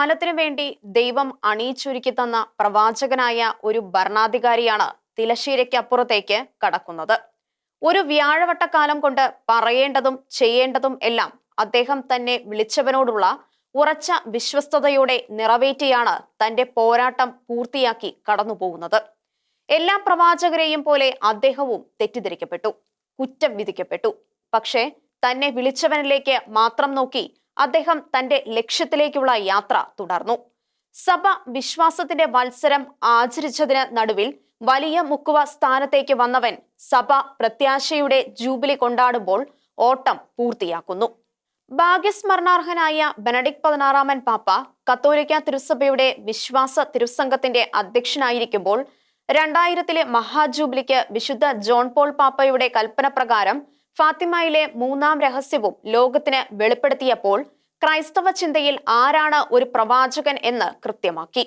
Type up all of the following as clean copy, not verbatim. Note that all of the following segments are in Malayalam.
കാലത്തിനു വേണ്ടി ദൈവം അണിയിച്ചൊരുക്കി തന്ന പ്രവാചകനായ ഒരു ഭരണാധികാരിയാണ് തിലശ്ശേരിക്കപ്പുറത്തേക്ക് കടക്കുന്നത്. ഒരു വ്യാഴവട്ടക്കാലം കൊണ്ട് പറയേണ്ടതും ചെയ്യേണ്ടതും എല്ലാം അദ്ദേഹം തന്നെ വിളിച്ചവനോടുള്ള ഉറച്ച വിശ്വസ്തയോടെ നിറവേറ്റിയാണ് തന്റെ പോരാട്ടം പൂർത്തിയാക്കി കടന്നുപോകുന്നത്. എല്ലാ പ്രവാചകരെയും പോലെ അദ്ദേഹവും തെറ്റിദ്ധരിക്കപ്പെട്ടു, കുറ്റം വിധിക്കപ്പെട്ടു. പക്ഷേ തന്നെ വിളിച്ചവനിലേക്ക് മാത്രം നോക്കി അദ്ദേഹം തന്റെ ലക്ഷ്യത്തിലേക്കുള്ള യാത്ര തുടർന്നു. സഭ വിശ്വാസത്തിന്റെ വത്സരം ആചരിച്ചതിന് നടുവിൽ വലിയ മുക്കുവ സ്ഥാനത്തേക്ക് വന്നവൻ സഭ പ്രത്യാശയുടെ ജൂബിലി കൊണ്ടാടുമ്പോൾ ഓട്ടം പൂർത്തിയാക്കുന്നു. ഭാഗ്യസ്മരണാർഹനായ ബെനഡിക്ട് 16 പാപ്പ കത്തോലിക്ക തിരുസഭയുടെ വിശ്വാസ തിരുസംഘത്തിന്റെ അധ്യക്ഷനായിരിക്കുമ്പോൾ 2000 മഹാജൂബിലിക്ക് വിശുദ്ധ ജോൺ പോൾ പാപ്പയുടെ കൽപ്പന പ്രകാരം ഫാത്തിമയിലെ 3-ാം രഹസ്യവും ലോകത്തിന് വെളിപ്പെടുത്തിയപ്പോൾ ക്രൈസ്തവ ചിന്തയിൽ ആരാണ് ഒരു പ്രവാചകൻ എന്ന് കൃത്യമാക്കി.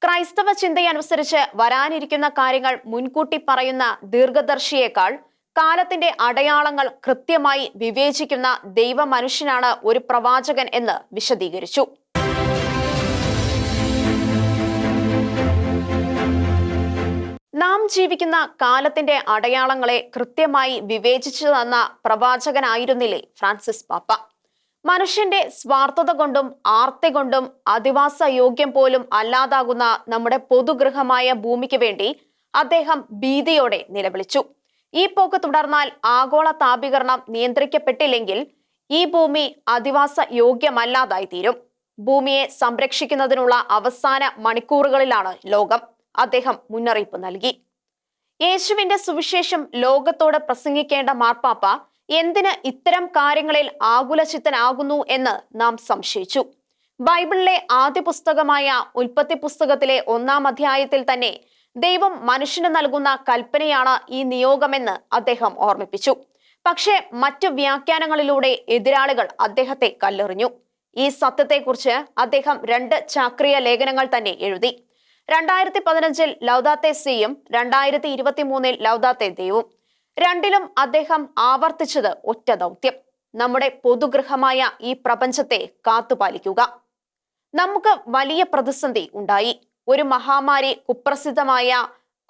ക്രൈസ്തവ ചിന്തയനുസരിച്ച് വരാനിരിക്കുന്ന കാര്യങ്ങൾ മുൻകൂട്ടി പറയുന്ന ദീർഘദർശിയേക്കാൾ കാലത്തിന്റെ അടയാളങ്ങൾ കൃത്യമായി വിവേചിക്കുന്ന ദൈവ മനുഷ്യനാണ് ഒരു പ്രവാചകൻ എന്ന് വിശദീകരിച്ചു. നാം ജീവിക്കുന്ന കാലത്തിന്റെ അടയാളങ്ങളെ കൃത്യമായി വിവേചിച്ചു തന്ന പ്രവാചകനായിരുന്നില്ലേ ഫ്രാൻസിസ് പാപ്പ? മനുഷ്യന്റെ സ്വാർത്ഥത കൊണ്ടും ആർത്തി കൊണ്ടും അധിവാസ യോഗ്യം പോലും അല്ലാതാകുന്ന നമ്മുടെ പൊതുഗൃഹമായ ഭൂമിക്ക് വേണ്ടി അദ്ദേഹം ഭീതിയോടെ നിലവിളിച്ചു. ഈ പോക്ക് തുടർന്നാൽ ആഗോള താപീകരണം നിയന്ത്രിക്കപ്പെട്ടില്ലെങ്കിൽ ഈ ഭൂമി അധിവാസ യോഗ്യമല്ലാതായി തീരും. ഭൂമിയെ സംരക്ഷിക്കുന്നതിനുള്ള അവസാന മണിക്കൂറുകളിലാണ് ലോകം. അദ്ദേഹം മുന്നറിയിപ്പ് നൽകി. യേശുവിന്റെ സുവിശേഷം ലോകത്തോട് പ്രസംഗിക്കേണ്ട മാർപ്പാപ്പ എന്തിന് ഇത്തരം കാര്യങ്ങളിൽ ആകുലചിത്തനാകുന്നു എന്ന് നാം സംശയിച്ചു. ബൈബിളിലെ ആദ്യ പുസ്തകമായ ഉൽപ്പത്തി പുസ്തകത്തിലെ 1-ാം അധ്യായത്തിൽ തന്നെ ദൈവം മനുഷ്യന് നൽകുന്ന കൽപ്പനയാണ് ഈ നിയോഗമെന്ന് അദ്ദേഹം ഓർമ്മിപ്പിച്ചു. പക്ഷേ മറ്റു വ്യാഖ്യാനങ്ങളിലൂടെ എതിരാളികൾ അദ്ദേഹത്തെ കല്ലെറിഞ്ഞു. ഈ സത്യത്തെക്കുറിച്ച് അദ്ദേഹം 2 ചാക്രിക ലേഖനങ്ങൾ തന്നെ എഴുതി. 2015 ലൗദാത്തെ സിയും 2023 ലൗദാത്തെ ദൈവവും. രണ്ടിലും അദ്ദേഹം ആവർത്തിച്ചത് ഒറ്റ ദൗത്യം: നമ്മുടെ പൊതുഗൃഹമായ ഈ പ്രപഞ്ചത്തെ കാത്തുപാലിക്കുക. നമുക്ക് വലിയ പ്രതിസന്ധി ഉണ്ടായി. ഒരു മഹാമാരി, കുപ്രസിദ്ധമായ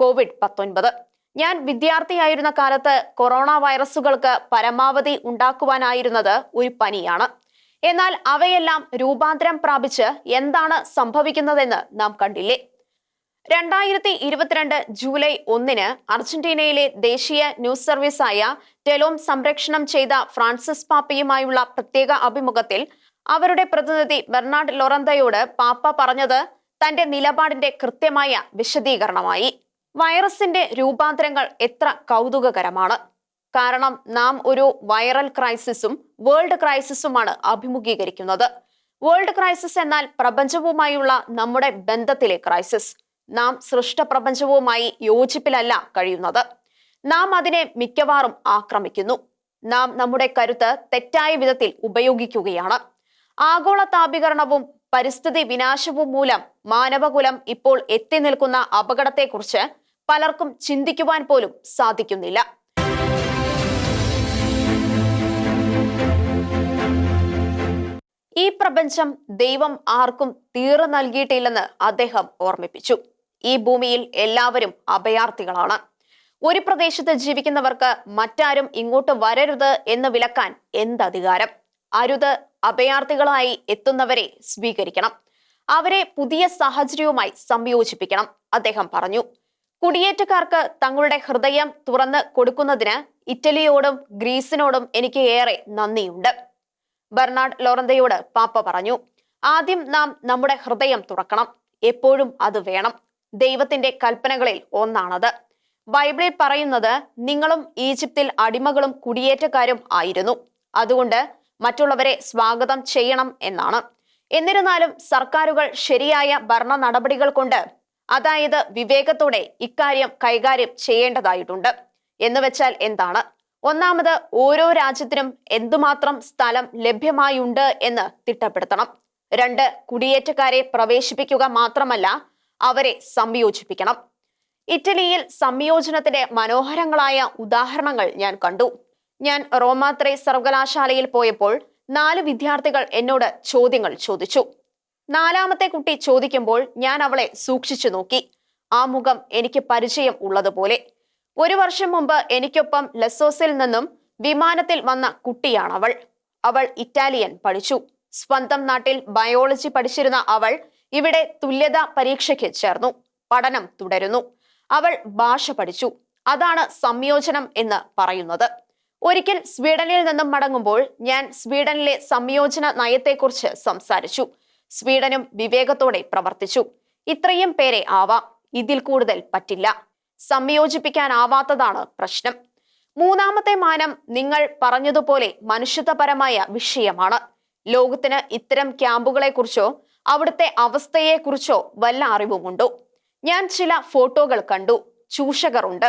COVID-19. ഞാൻ വിദ്യാർത്ഥിയായിരുന്ന കാലത്ത് കൊറോണ വൈറസുകൾക്ക് പരമാവധി ഉണ്ടാക്കുവാനായിരുന്നത് ഒരു പനിയാണ്. എന്നാൽ അവയെല്ലാം രൂപാന്തരം പ്രാപിച്ച് എന്താണ് സംഭവിക്കുന്നതെന്ന് നാം കണ്ടില്ലേ? 2022 ജൂലൈ 1 അർജന്റീനയിലെ ദേശീയ ന്യൂസ് സർവീസായ ടെലോം സംപ്രേഷണം ചെയ്ത ഫ്രാൻസിസ് പാപ്പയുമായുള്ള പ്രത്യേക അഭിമുഖത്തിൽ അവരുടെ പ്രതിനിധി ബെർണാഡ് ലൊറന്തയോട് പാപ്പ പറഞ്ഞത് തന്റെ നിലപാടിന്റെ കൃത്യമായ വിശദീകരണമായി. വൈറസിന്റെ രൂപാന്തരങ്ങൾ എത്ര കൗതുകകരമാണ്! കാരണം നാം ഒരു വൈറൽ ക്രൈസിസും വേൾഡ് ക്രൈസിസുമാണ് അഭിമുഖീകരിക്കുന്നത്. വേൾഡ് ക്രൈസിസ് എന്നാൽ പ്രപഞ്ചവുമായുള്ള നമ്മുടെ ബന്ധത്തിലെ ക്രൈസിസ്. നാം സൃഷ്ടപ്രപഞ്ചവുമായി യോജിപ്പിലല്ല കഴിയുന്നത്. നാം അതിനെ മിക്കവാറും ആക്രമിക്കുന്നു. നാം നമ്മുടെ കരുത്ത് തെറ്റായ വിധത്തിൽ ഉപയോഗിക്കുകയാണ്. ആഗോള താപീകരണവും പരിസ്ഥിതി വിനാശവും മൂലം മാനവകുലം ഇപ്പോൾ എത്തി നിൽക്കുന്ന അപകടത്തെക്കുറിച്ച് പലർക്കും ചിന്തിക്കുവാൻ പോലും സാധിക്കുന്നില്ല. ഈ പ്രപഞ്ചം ദൈവം ആർക്കും തീർന്നു നൽകിയിട്ടില്ലെന്ന് അദ്ദേഹം ഓർമ്മിപ്പിച്ചു. ഈ ഭൂമിയിൽ എല്ലാവരും അഭയാർത്ഥികളാണ്. ഒരു പ്രദേശത്ത് ജീവിക്കുന്നവർക്ക് മറ്റാരും ഇങ്ങോട്ട് വരരുത് എന്ന് വിലക്കാൻ എന്തധികാരം? അരുത്, അഭയാർത്ഥികളായി എത്തുന്നവരെ സ്വീകരിക്കണം. അവരെ പുതിയ സാഹചര്യവുമായി സംയോജിപ്പിക്കണം, അദ്ദേഹം പറഞ്ഞു. കുടിയേറ്റക്കാർക്ക് തങ്ങളുടെ ഹൃദയം തുറന്ന് കൊടുക്കുന്നതിന് ഇറ്റലിയോടും ഗ്രീസിനോടും എനിക്ക് ഏറെ നന്ദിയുണ്ട്. ബെർണാഡ് ലൊറന്തയോട് പാപ്പ പറഞ്ഞു. ആദ്യം നാം നമ്മുടെ ഹൃദയം തുറക്കണം. എപ്പോഴും അത് വേണം. ദൈവത്തിന്റെ കൽപ്പനകളിൽ ഒന്നാണത്. ബൈബിളിൽ പറയുന്നത് നിങ്ങളും ഈജിപ്തിൽ അടിമകളും കുടിയേറ്റക്കാരും ആയിരുന്നു, അതുകൊണ്ട് മറ്റുള്ളവരെ സ്വാഗതം ചെയ്യണം എന്നാണ്. എന്നിരുന്നാലും സർക്കാരുകൾ ശരിയായ ഭരണ നടപടികൾ കൊണ്ട്, അതായത് വിവേകത്തോടെ ഇക്കാര്യം കൈകാര്യം ചെയ്യേണ്ടതായിട്ടുണ്ട്. എന്നുവെച്ചാൽ എന്താണ്? ഒന്നാമത്, ഓരോ രാജ്യത്തിനും എന്തുമാത്രം സ്ഥലം ലഭ്യമായുണ്ട് എന്ന് തിട്ടപ്പെടുത്തണം. 2, കുടിയേറ്റക്കാരെ പ്രവേശിപ്പിക്കുക മാത്രമല്ല, അവരെ സംയോജിപ്പിക്കണം. ഇറ്റലിയിൽ സംയോജനത്തിന്റെ മനോഹരങ്ങളായ ഉദാഹരണങ്ങൾ ഞാൻ കണ്ടു. ഞാൻ റോമാ സർവകലാശാലയിൽ പോയപ്പോൾ 4 വിദ്യാർത്ഥികൾ എന്നോട് ചോദ്യങ്ങൾ ചോദിച്ചു. നാലാമത്തെ കുട്ടി ചോദിക്കുമ്പോൾ ഞാൻ അവളെ സൂക്ഷിച്ചു നോക്കി. ആ മുഖം എനിക്ക് പരിചയം ഉള്ളതുപോലെ. 1 വർഷം മുമ്പ് എനിക്കൊപ്പം ലെസോസിൽ നിന്നും വിമാനത്തിൽ വന്ന കുട്ടിയാണവൾ. അവൾ ഇറ്റാലിയൻ പഠിച്ചു. സ്വന്തം നാട്ടിൽ ബയോളജി പഠിച്ചിരുന്ന അവൾ ഇവിടെ തുല്യതാ പരീക്ഷയ്ക്ക് ചേർന്നു. പഠനം തുടരുന്നു. അവൾ ഭാഷ പഠിച്ചു. അതാണ് സംയോജനം എന്ന് പറയുന്നത്. ഒരിക്കൽ സ്വീഡനിൽ നിന്നും മടങ്ങുമ്പോൾ ഞാൻ സ്വീഡനിലെ സംയോജന നയത്തെക്കുറിച്ച് സംസാരിച്ചു. സ്വീഡനും വിവേകത്തോടെ പ്രവർത്തിച്ചു. ഇത്രയും പേരെ ആവാം, ഇതിൽ കൂടുതൽ പറ്റില്ല. സംയോജിപ്പിക്കാനാവാത്തതാണ് പ്രശ്നം. മൂന്നാമത്തെ മാനം നിങ്ങൾ പറഞ്ഞതുപോലെ മനുഷ്യത്വപരമായ വിഷയമാണ്. ലോകത്തിന് ഇത്തരം ക്യാമ്പുകളെക്കുറിച്ചോ അവിടുത്തെ അവസ്ഥയെക്കുറിച്ചോ വല്ല അറിവുമുണ്ടോ? ഞാൻ ചില ഫോട്ടോകൾ കണ്ടു. ചൂഷകർ ഉണ്ട്.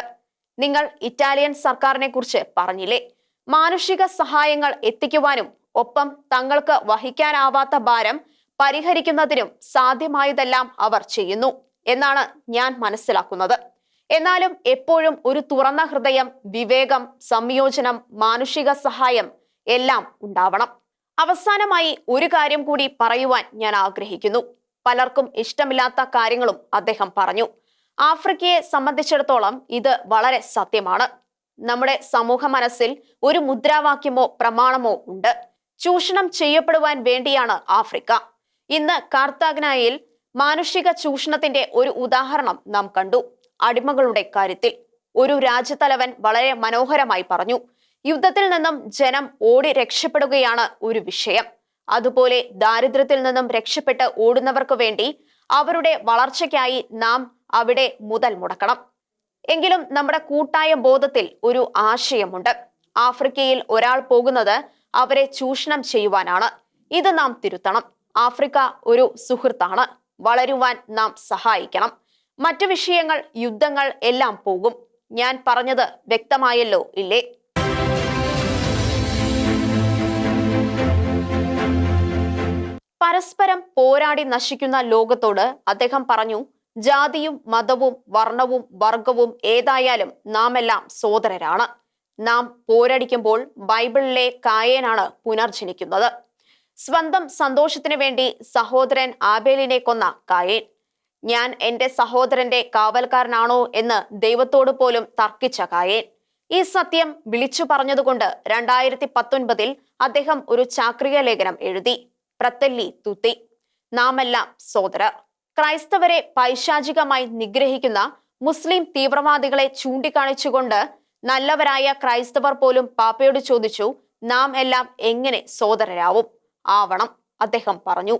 നിങ്ങൾ ഇറ്റാലിയൻ സർക്കാരിനെ കുറിച്ച് പറഞ്ഞില്ലേ? മാനുഷിക സഹായങ്ങൾ എത്തിക്കുവാനും ഒപ്പം തങ്ങൾക്ക് വഹിക്കാനാവാത്ത ഭാരം പരിഹരിക്കുന്നതിനും സാധ്യമായതെല്ലാം അവർ ചെയ്യുന്നു എന്നാണ് ഞാൻ മനസ്സിലാക്കുന്നത്. എന്നാലും എപ്പോഴും ഒരു തുറന്ന ഹൃദയം, വിവേകം, സംയോജനം, മാനുഷിക സഹായം എല്ലാം ഉണ്ടാവണം. അവസാനമായി ഒരു കാര്യം കൂടി പറയുവാൻ ഞാൻ ആഗ്രഹിക്കുന്നു. പലർക്കും ഇഷ്ടമില്ലാത്ത കാര്യങ്ങളും അദ്ദേഹം പറഞ്ഞു. ആഫ്രിക്കയെ സംബന്ധിച്ചിടത്തോളം ഇത് വളരെ സത്യമാണ്. നമ്മുടെ സമൂഹ മനസ്സിൽ ഒരു മുദ്രാവാക്യമോ പ്രമാണമോ ഉണ്ട്. ചൂഷണം ചെയ്യപ്പെടുവാൻ വേണ്ടിയാണ് ആഫ്രിക്ക. ഇന്ന് കാർത്താഗ്നായിൽ മാനുഷിക ചൂഷണത്തിന്റെ ഒരു ഉദാഹരണം നാം കണ്ടു. അടിമകളുടെ കാര്യത്തിൽ ഒരു രാജ്യത്തലവൻ വളരെ മനോഹരമായി പറഞ്ഞു, യുദ്ധത്തിൽ നിന്നും ജനം ഓടി രക്ഷപ്പെടുകയാണ് ഒരു വിഷയം. അതുപോലെ ദാരിദ്ര്യത്തിൽ നിന്നും രക്ഷപ്പെട്ട് ഓടുന്നവർക്ക് വേണ്ടി അവരുടെ വളർച്ചയ്ക്കായി നാം അവിടെ മുതൽ മുടക്കണം. എങ്കിലും നമ്മുടെ കൂട്ടായ ബോധത്തിൽ ഒരു ആശയമുണ്ട്. ആഫ്രിക്കയിൽ ഒരാൾ പോകുന്നത് അവരെ ചൂഷണം ചെയ്യുവാനാണ്. ഇത് നാം തിരുത്തണം. ആഫ്രിക്ക ഒരു സുഹൃത്താണ്. വളരുവാൻ നാം സഹായിക്കണം. മറ്റു വിഷയങ്ങൾ, യുദ്ധങ്ങൾ എല്ലാം പോകും. ഞാൻ പറഞ്ഞത് വ്യക്തമായല്ലോ ഇല്ലേ? പരസ്പരം പോരാടി നശിക്കുന്ന ലോകത്തോട് അദ്ദേഹം പറഞ്ഞു, ജാതിയും മതവും വർണ്ണവും വർഗവും ഏതായാലും നാം എല്ലാം സോദരരാണ്. നാം പോരടിക്കുമ്പോൾ ബൈബിളിലെ കായേനാണ് പുനർജനിക്കുന്നത്. സ്വന്തം സന്തോഷത്തിനു വേണ്ടി സഹോദരൻ ആബേലിനെ കൊന്ന കായേൻ. ഞാൻ എന്റെ സഹോദരന്റെ കാവൽക്കാരനാണോ എന്ന് ദൈവത്തോട് പോലും തർക്കിച്ച കായേൻ. ഈ സത്യം വിളിച്ചു പറഞ്ഞതുകൊണ്ട് 2019 അദ്ദേഹം ഒരു ചാക്രിക ലേഖനം എഴുതി, പ്രത്തല്ലി തുത്തി, നാമെല്ലാം സോദരർ. ക്രൈസ്തവരെ പൈശാചികമായി നിഗ്രഹിക്കുന്ന മുസ്ലിം തീവ്രവാദികളെ ചൂണ്ടിക്കാണിച്ചുകൊണ്ട് നല്ലവരായ ക്രൈസ്തവർ പോലും പാപ്പയോട് ചോദിച്ചു, നാം എല്ലാം എങ്ങനെ സോദരരാവും? ആവണം, അദ്ദേഹം പറഞ്ഞു.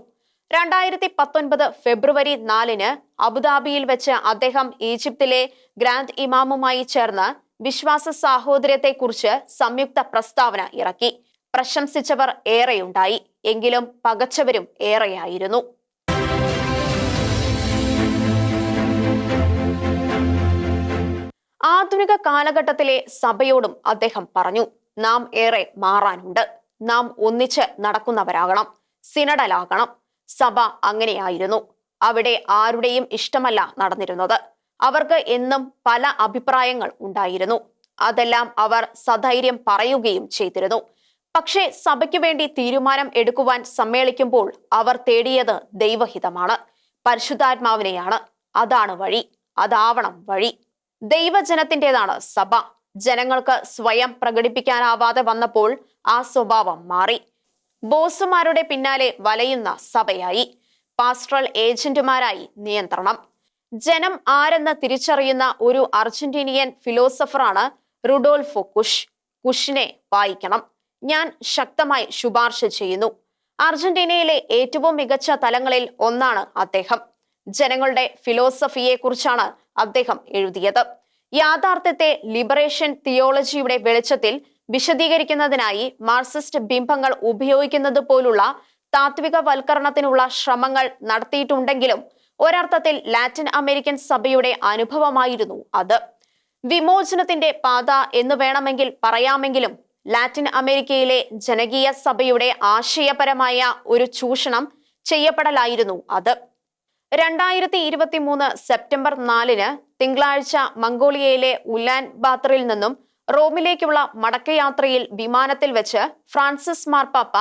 2019 ഫെബ്രുവരി 4 അബുദാബിയിൽ വെച്ച് അദ്ദേഹം ഈജിപ്തിലെ ഗ്രാൻഡ് ഇമാമുമായി ചേർന്ന് വിശ്വാസ സാഹോദര്യത്തെക്കുറിച്ച് സംയുക്ത പ്രസ്താവന ഇറക്കി. പ്രശംസിച്ചവർ ഏറെയുണ്ടായി, എങ്കിലും പകച്ചവരും ഏറെയായിരുന്നു. ആധുനിക കാലഘട്ടത്തിലെ സഭയോടും അദ്ദേഹം പറഞ്ഞു, നാം ഏറെ മാറാനുണ്ട്. നാം ഒന്നിച്ച് നടക്കുന്നവരാകണം, സിനഡലാകണം. സഭ അങ്ങനെയായിരുന്നു. അവിടെ ആരുടെയും ഇഷ്ടമല്ല നടന്നിരുന്നത്. അവർക്ക് എന്നും പല അഭിപ്രായങ്ങൾ ഉണ്ടായിരുന്നു. അതെല്ലാം അവർ സധൈര്യം പറയുകയും ചെയ്തിരുന്നു. പക്ഷേ സഭയ്ക്ക് വേണ്ടി തീരുമാനം എടുക്കുവാൻ സമ്മേളിക്കുമ്പോൾ അവർ തേടിയത് ദൈവഹിതമാണ്, പരിശുദ്ധാത്മാവിനെയാണ്. അതാണ് വഴി, അതാവണം വഴി. ദൈവജനത്തിൻ്റെതാണ് സഭ. ജനങ്ങൾക്ക് സ്വയം പ്രകടിപ്പിക്കാനാവാതെ വന്നപ്പോൾ ആ സ്വഭാവം മാറി. ബോസുമാരുടെ പിന്നാലെ വലയുന്ന സഭയായി. പാസ്റ്ററൽ ഏജന്റുമാരായി നിയന്ത്രണം. ജനം ആരെന്ന് തിരിച്ചറിയുന്ന ഒരു അർജന്റീനിയൻ ഫിലോസഫറാണ് റുഡോൾഫോ കുഷ്. കുഷിനെ വായിക്കണം. ഞാൻ ശക്തമായി ശുപാർശ ചെയ്യുന്നു. അർജന്റീനയിലെ ഏറ്റവും മികച്ച തലങ്ങളിൽ ഒന്നാണ് അദ്ദേഹം. ജനങ്ങളുടെ ഫിലോസഫിയെ കുറിച്ചാണ് അദ്ദേഹം എഴുതിയത്. യാഥാർത്ഥ്യത്തെ ലിബറേഷൻ തിയോളജിയുടെ വെളിച്ചത്തിൽ വിശദീകരിക്കുന്നതിനായി മാർക്സിസ്റ്റ് ബിംബങ്ങൾ ഉപയോഗിക്കുന്നത് പോലുള്ള താത്വികവൽക്കരണത്തിനുള്ള ശ്രമങ്ങൾ നടത്തിയിട്ടുണ്ടെങ്കിലും ഒരർത്ഥത്തിൽ ലാറ്റിൻ അമേരിക്കൻ സഭയുടെ അനുഭവമായിരുന്നു അത്. വിമോചനത്തിന്റെ പാത എന്ന് വേണമെങ്കിൽ പറയാമെങ്കിലും ലാറ്റിൻ അമേരിക്കയിലെ ജനകീയ സഭയുടെ ആശയപരമായ ഒരു ചൂഷണം ചെയ്യപ്പെടലായിരുന്നു അത്. 2023 സെപ്റ്റംബർ 4 തിങ്കളാഴ്ച മംഗോളിയയിലെ ഉലാൻ ബാത്തറിൽ നിന്നും റോമിലേക്കുള്ള മടക്കയാത്രയിൽ വിമാനത്തിൽ വെച്ച് ഫ്രാൻസിസ് മാർപ്പാപ്പ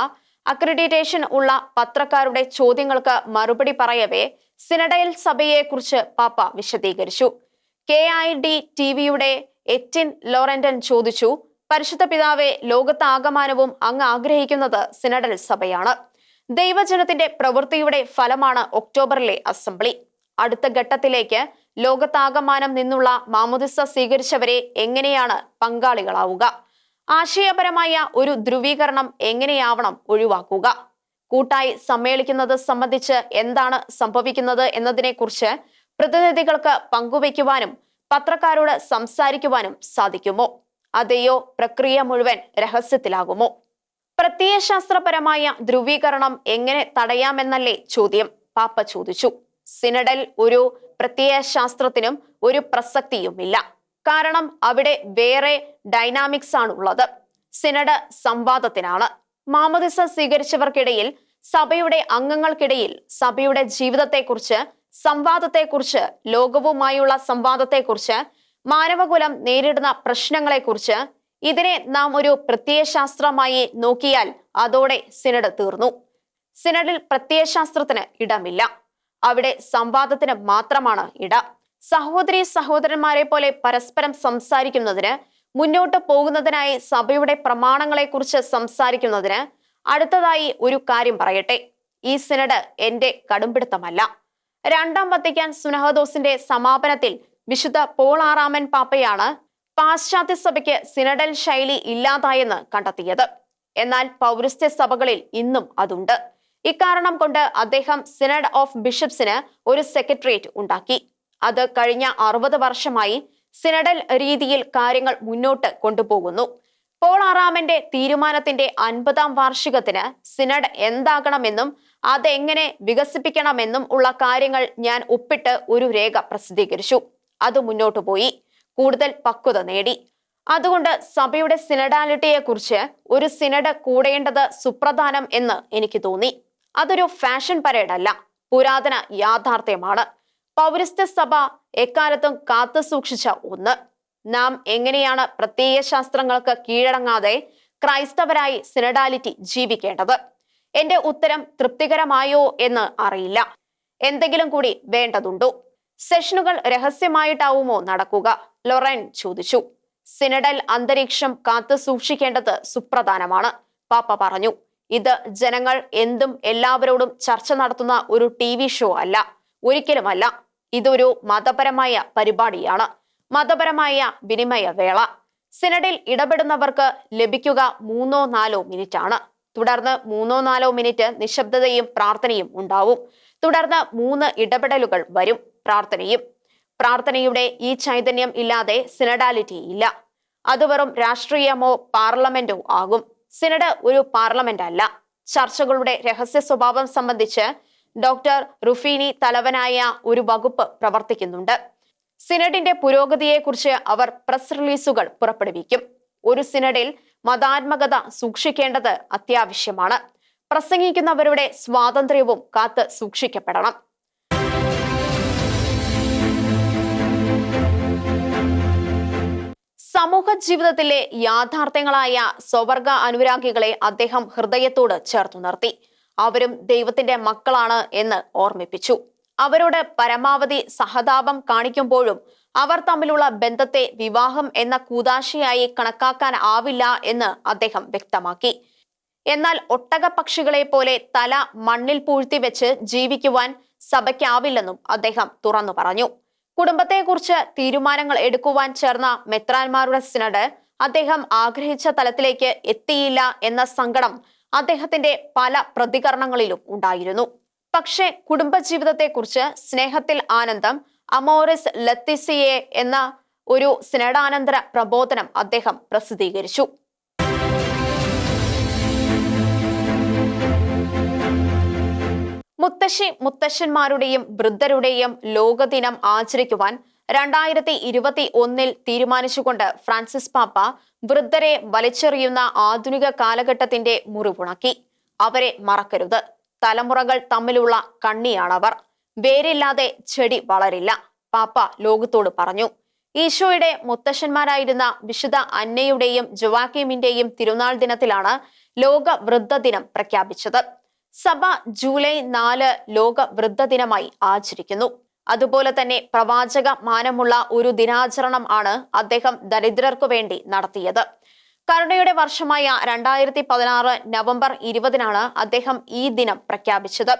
അക്രഡിറ്റേഷൻ ഉള്ള പത്രക്കാരുടെ ചോദ്യങ്ങൾക്ക് മറുപടി പറയവേ സിനഡൽ സഭയെക്കുറിച്ച് പാപ്പ വിശദീകരിച്ചു. KIDTVയുടെ എറ്റിൻ ലോറന്റൻ ചോദിച്ചു, പരിശുദ്ധ പിതാവെ, ലോകത്താകമാനവും അങ്ങ് ആഗ്രഹിക്കുന്നത് സിനഡൽ സഭയാണ്. ദൈവജനത്തിന്റെ പ്രവൃത്തിയുടെ ഫലമാണ് ഒക്ടോബറിലെ അസംബ്ലി. അടുത്ത ഘട്ടത്തിലേക്ക് ലോകത്താകമാനം നിന്നുള്ള മാമോദിസ സ്വീകരിച്ചവരെ എങ്ങനെയാണ് പങ്കാളികളാവുക? ആശയപരമായ ഒരു ധ്രുവീകരണം എങ്ങനെയാവണം ഒഴിവാക്കുക? കൂട്ടായി സമ്മേളിക്കുന്നത് സംബന്ധിച്ച് എന്താണ് സംഭവിക്കുന്നത് എന്നതിനെക്കുറിച്ച് പ്രതിനിധികൾക്ക് പങ്കുവയ്ക്കുവാനും പത്രക്കാരോട് സംസാരിക്കുവാനും സാധിക്കുമോ? അതെയോ പ്രക്രിയ മുഴുവൻ രഹസ്യത്തിലാകുമോ? പ്രത്യയശാസ്ത്രപരമായ ധ്രുവീകരണം എങ്ങനെ തടയാമെന്നല്ലേ ചോദ്യം പാപ്പ ചോദിച്ചു. സിനഡൽ ഒരു പ്രത്യയശാസ്ത്രത്തിനും ഒരു പ്രസക്തിയുമില്ല. കാരണം അവിടെ വേറെ ഡൈനാമിക്സ് ആണുള്ളത്. സിനഡ് സംവാദത്തിനാണ്. മാമോദിസ സ്വീകരിച്ചവർക്കിടയിൽ, സഭയുടെ അംഗങ്ങൾക്കിടയിൽ സഭയുടെ ജീവിതത്തെക്കുറിച്ച്, സംവാദത്തെക്കുറിച്ച്, ലോകവുമായുള്ള സംവാദത്തെക്കുറിച്ച്, മാനവകുലം നേരിടുന്ന പ്രശ്നങ്ങളെക്കുറിച്ച്. ഇതിനെ നാം ഒരു പ്രത്യയശാസ്ത്രമായി നോക്കിയാൽ അതോടെ സിനഡ് തീർന്നു. സിനഡിൽ പ്രത്യയശാസ്ത്രത്തിന് ഇടമില്ല. അവിടെ സംവാദത്തിന് മാത്രമാണ് ഇട. സഹോദരി സഹോദരന്മാരെ പോലെ പരസ്പരം സംസാരിക്കുന്നതിന്, മുന്നോട്ട് പോകുന്നതിനായി സഭയുടെ പ്രമാണങ്ങളെക്കുറിച്ച് സംസാരിക്കുന്നതിന്. അടുത്തതായി ഒരു കാര്യം പറയട്ടെ. ഈ സിനഡ് എന്റെ കടുംപിടുത്തമല്ല. രണ്ടാം വത്തിക്കാൻ സുനഹദോസിന്റെ സമാപനത്തിൽ വിശുദ്ധ പോൾ ആറാമൻ പാപ്പയാണ് പാശ്ചാത്യ സഭയ്ക്ക് സിനഡൽ ശൈലി ഇല്ലാതായെന്ന് കണ്ടെത്തിയത്. എന്നാൽ പൗരസ്ത്യ സഭകളിൽ ഇന്നും അതുണ്ട്. ഇക്കാരണം കൊണ്ട് അദ്ദേഹം സിനഡ് ഓഫ് ബിഷപ്സിന് ഒരു സെക്രട്ടേറിയറ്റ് ഉണ്ടാക്കി. അത് കഴിഞ്ഞ 60 വർഷമായി സിനഡൽ രീതിയിൽ കാര്യങ്ങൾ മുന്നോട്ട് കൊണ്ടുപോകുന്നു. പോൾ ആറാമന്റെ തീരുമാനത്തിന്റെ 50-ാം വാർഷികത്തിന് സിനഡ് എന്താകണമെന്നും അതെങ്ങനെ വികസിപ്പിക്കണമെന്നും ഉള്ള കാര്യങ്ങൾ ഞാൻ ഒപ്പിട്ട് ഒരു രേഖ പ്രസിദ്ധീകരിച്ചു. അത് മുന്നോട്ടു പോയി, കൂടുതൽ പക്വത നേടി. അതുകൊണ്ട് സഭയുടെ സിനഡാലിറ്റിയെക്കുറിച്ച് ഒരു സിനഡ് കൂടേണ്ടത് സുപ്രധാനം എന്ന് എനിക്ക് തോന്നി. അതൊരു ഫാഷൻ പരേഡല്ല, പുരാതന യാഥാർത്ഥ്യമാണ്. പൗരസ്ത്യ സഭ എക്കാലത്തും കാത്തു സൂക്ഷിച്ച ഒന്ന്. നാം എങ്ങനെയാണ് പ്രത്യയശാസ്ത്രങ്ങൾക്ക് കീഴടങ്ങാതെ ക്രൈസ്തവരായി സിനഡാലിറ്റി ജീവിക്കേണ്ടത്? എന്റെ ഉത്തരം തൃപ്തികരമായോ എന്ന് അറിയില്ല. എന്തെങ്കിലും കൂടി വേണ്ടതുണ്ടോ? സെഷനുകൾ രഹസ്യമായിട്ടാവുമോ നടക്കുക? ലൊറൈൻ ചോദിച്ചു. സിനഡൽ അന്തരീക്ഷം കാത്തു സൂക്ഷിക്കേണ്ടത് സുപ്രധാനമാണ്, പാപ്പ പറഞ്ഞു. ഇത് ജനങ്ങൾ എന്തും എല്ലാവരോടും ചർച്ച നടത്തുന്ന ഒരു TV ഷോ അല്ല, ഒരിക്കലുമല്ല. ഇതൊരു മതപരമായ പരിപാടിയാണ്, മതപരമായ വിനിമയ വേള. സിനഡിൽ ഇടപെടുന്നവർക്ക് ലഭിക്കുക 3-4 മിനിറ്റാണ്. തുടർന്ന് 3-4 മിനിറ്റ് നിശബ്ദതയും പ്രാർത്ഥനയും ഉണ്ടാവും. തുടർന്ന് 3 ഇടപെടലുകൾ വരും, പ്രാർത്ഥനയും. പ്രാർത്ഥനയുടെ ഈ ചൈതന്യം ഇല്ലാതെ സിനഡാലിറ്റി ഇല്ല. അത് വെറും രാഷ്ട്രീയമോ പാർലമെന്റോ ആകും. സിനഡ് ഒരു പാർലമെന്റ് അല്ല. ചർച്ചകളുടെ രഹസ്യ സ്വഭാവം സംബന്ധിച്ച് ഡോക്ടർ റുഫീനി തലവനായ ഒരു വകുപ്പ് പ്രവർത്തിക്കുന്നുണ്ട്. സിനഡിന്റെ പുരോഗതിയെക്കുറിച്ച് അവർ പ്രസ് റിലീസുകൾ പുറപ്പെടുവിക്കും. ഒരു സിനഡിൽ മതാത്മകത സൂക്ഷിക്കേണ്ടത് അത്യാവശ്യമാണ്. പ്രസംഗിക്കുന്നവരുടെ സ്വാതന്ത്ര്യവും കാത്ത് സൂക്ഷിക്കപ്പെടണം. സമൂഹ ജീവിതത്തിലെ യാഥാർത്ഥ്യങ്ങളായ സ്വവർഗ അനുരാഗികളെ അദ്ദേഹം ഹൃദയത്തോട് ചേർത്തു നിർത്തി. അവരും ദൈവത്തിന്റെ മക്കളാണ് എന്ന് ഓർമ്മിപ്പിച്ചു. അവരോട് പരമാവധി സഹതാപം കാണിക്കുമ്പോഴും അവർ തമ്മിലുള്ള ബന്ധത്തെ വിവാഹം എന്ന കൂദാശയായി കണക്കാക്കാൻ ആവില്ല എന്ന് അദ്ദേഹം വ്യക്തമാക്കി. എന്നാൽ ഒട്ടകപ്പക്ഷികളെ പോലെ തല മണ്ണിൽ പൂഴ്ത്തിവെച്ച് ജീവിക്കുവാൻ സഭയ്ക്കാവില്ലെന്നും അദ്ദേഹം തുറന്നു പറഞ്ഞു. കുടുംബത്തെക്കുറിച്ച് തീരുമാനങ്ങൾ എടുക്കുവാൻ ചേർന്ന മെത്രാന്മാരുടെ സിനഡ് അദ്ദേഹം ആഗ്രഹിച്ച തലത്തിലേക്ക് എത്തിയില്ല എന്ന സങ്കടം അദ്ദേഹത്തിന്റെ പല പ്രതികരണങ്ങളിലും ഉണ്ടായിരുന്നു. പക്ഷേ കുടുംബജീവിതത്തെക്കുറിച്ച് സ്നേഹത്തിൽ ആനന്ദം, അമോറിസ് ലത്തിസിയെ എന്ന ഒരു സിനഡാനന്തര പ്രബോധനം അദ്ദേഹം പ്രസിദ്ധീകരിച്ചു. മുത്തശ്ശന്മാരുടെയും വൃദ്ധരുടെയും ലോകദിനം ആചരിക്കുവാൻ 2021 തീരുമാനിച്ചുകൊണ്ട് ഫ്രാൻസിസ് പാപ്പ വൃദ്ധരെ വലിച്ചെറിയുന്ന ആധുനിക കാലഘട്ടത്തിന്റെ മുറിവുണക്കി. അവരെ മറക്കരുത്. തലമുറകൾ തമ്മിലുള്ള കണ്ണിയാണവർ. വേരില്ലാതെ ചെടി വളരില്ല, പാപ്പ ലോകത്തോട് പറഞ്ഞു. ഈശോയുടെ മുത്തശ്ശന്മാരായിരുന്ന വിശുദ്ധ അന്നയുടെയും ജോവാക്കീമിന്റെയും തിരുനാൾ ദിനത്തിലാണ് ലോക വൃദ്ധ ദിനം പ്രഖ്യാപിച്ചത്. സഭ ജൂലൈ 4 ലോക വൃദ്ധ ദിനമായി ആചരിക്കുന്നു. അതുപോലെ തന്നെ പ്രവാചക മാനമുള്ള ഒരു ദിനാചരണം ആണ് അദ്ദേഹം ദരിദ്രർക്കു വേണ്ടി നടത്തിയത്. കരുണയുടെ വർഷമായ 2016 നവംബർ 20 അദ്ദേഹം ഈ ദിനം പ്രഖ്യാപിച്ചത്.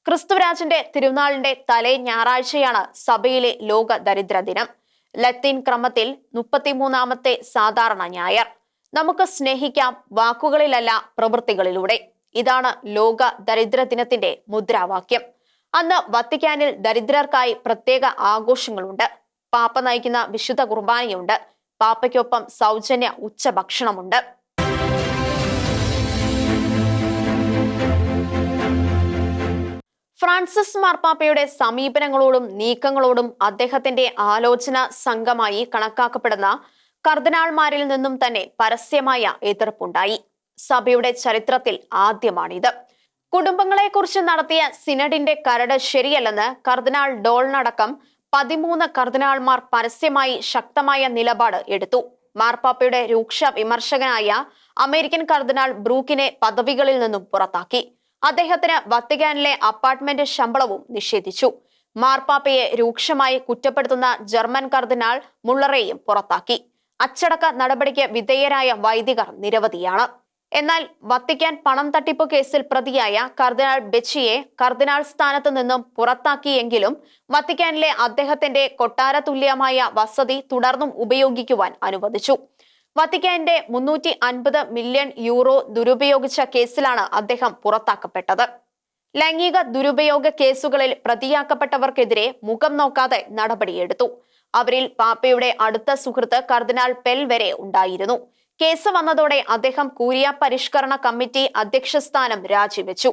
ക്രിസ്തുരാജന്റെ തിരുനാളിന്റെ തലേ ഞായറാഴ്ചയാണ് സഭയിലെ ലോക ദരിദ്ര ദിനം. ലത്തീൻ ക്രമത്തിൽ 33ാമത്തെ സാധാരണ ഞായർ. നമുക്ക് സ്നേഹിക്കാം വാക്കുകളിലല്ല പ്രവൃത്തികളിലൂടെ. ഇതാണ് ലോക ദരിദ്ര ദിനത്തിന്റെ മുദ്രാവാക്യം. അന്ന് വത്തിക്കാനിൽ ദരിദ്രർക്കായി പ്രത്യേക ആഘോഷങ്ങളുണ്ട്. പാപ്പ നയിക്കുന്ന വിശുദ്ധ കുർബാനയുണ്ട്. പാപ്പയ്ക്കൊപ്പം സൗജന്യ ഉച്ചഭക്ഷണമുണ്ട്. ഫ്രാൻസിസ് മാർപ്പാപ്പയുടെ സമീപനങ്ങളോടും നീക്കങ്ങളോടും അദ്ദേഹത്തിന്റെ ആലോചന സംഘമായി കണക്കാക്കപ്പെടുന്ന കർദിനാൾമാരിൽ നിന്നും തന്നെ പരസ്യമായ എതിർപ്പുണ്ടായി. സഭയുടെ ചരിത്രത്തിൽ ആദ്യമാണിത്. കുടുംബങ്ങളെക്കുറിച്ച് നടത്തിയ സിനഡിന്റെ കരട് ശരിയല്ലെന്ന് കർദിനാൾ ഡോൾനടക്കം 13 കർദിനാൾമാർ പരസ്യമായി ശക്തമായ നിലപാട് എടുത്തു. മാർപ്പാപ്പയുടെ രൂക്ഷ വിമർശകനായ അമേരിക്കൻ കർദിനാൾ ബ്രൂക്കിനെ പദവികളിൽ നിന്നും പുറത്താക്കി. അദ്ദേഹത്തിന് വത്തിക്കാനിലെ അപ്പാർട്ട്മെന്റ് ശമ്പളവും നിഷേധിച്ചു. മാർപ്പാപ്പയെ രൂക്ഷമായി കുറ്റപ്പെടുത്തുന്ന ജർമ്മൻ കർദിനാൾ മുള്ളറേയും പുറത്താക്കി. അച്ചടക്ക നടപടിക്ക് വിധേയരായ വൈദികർ നിരവധിയാണ്. എന്നാൽ വത്തിക്കാൻ പണം തട്ടിപ്പ് കേസിൽ പ്രതിയായ കർദിനാൾ ബെച്ചിയെ കർദിനാൾ സ്ഥാനത്ത് നിന്നും പുറത്താക്കിയെങ്കിലും വത്തിക്കാനിലെ അദ്ദേഹത്തിന്റെ കൊട്ടാര തുല്യമായ വസതി തുടർന്നും ഉപയോഗിക്കുവാൻ അനുവദിച്ചു. വത്തിക്കാന്റെ 350 മില്യൺ യൂറോ ദുരുപയോഗിച്ച കേസിലാണ് അദ്ദേഹം പുറത്താക്കപ്പെട്ടത്. ലൈംഗിക ദുരുപയോഗ കേസുകളിൽ പ്രതിയാക്കപ്പെട്ടവർക്കെതിരെ മുഖം നോക്കാതെ നടപടിയെടുത്തു. അവരിൽ പാപ്പയുടെ അടുത്ത സുഹൃത്ത് കർദിനാൾ പെൽ വരെ ഉണ്ടായിരുന്നു. കേസ് വന്നതോടെ അദ്ദേഹം കൂരിയ പരിഷ്കരണ കമ്മിറ്റി അധ്യക്ഷ സ്ഥാനം രാജിവെച്ചു.